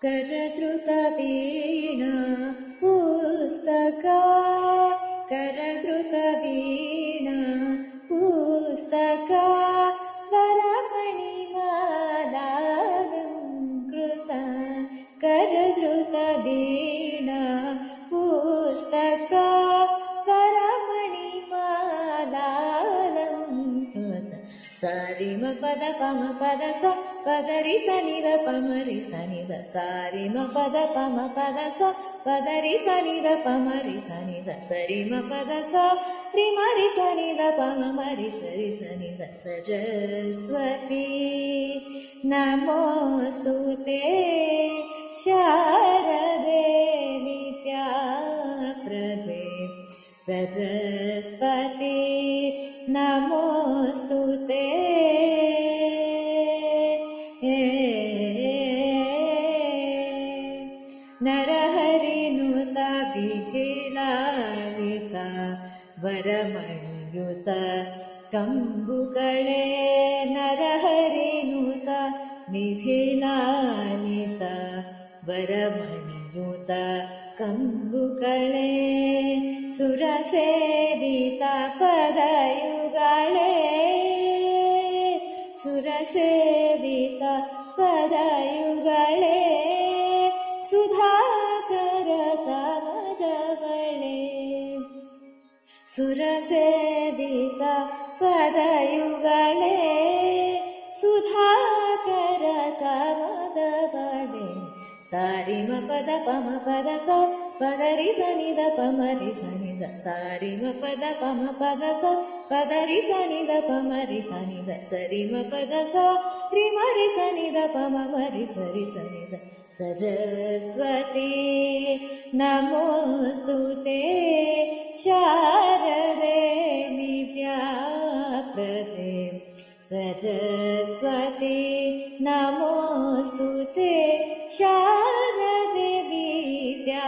करधृतवीणा पुस्तका करधृतवीणा पुस्तका वरमणिमालालङ्कृता करधृतवीणा पुस्तका वरमणिमालालङ्कृता सारि म पद पम पद स पदरि स नि द पमरि स नि द सारि म पद पम पद स पदरि स नि द पमरि स नि द सरि म पद स रि म रि स नि द पम मरि स रि स नि द सरस्वती नमोऽस्तु ते शारदे विद्याप्रदे सरस्वती नमोऽस्तु ते नरहरिनुता विधिलालिता वरमणियुता कंबुकळे नरहरिनुता विधिलालिता वरमणियुता कंबुकळे सुरसेविता पदयुगळे सुरसेविता पदयुगळे सुधाकर समदवळे सुरसेविता पदयुगळे सुधाकर समदवळे सारि म पद पम पद स पदरि स नि द पमरि स नि द सारि म पद पम पद स पदरि स नि द पमरि स नि द सरि म पद स रि म रि स नि द पम मरि स रि स नि द सरस्वती नमोऽस्तु ते शारदे विद्याप्रदे सरस्वती नमोऽस्तु ते शारदे विद्याप्रदे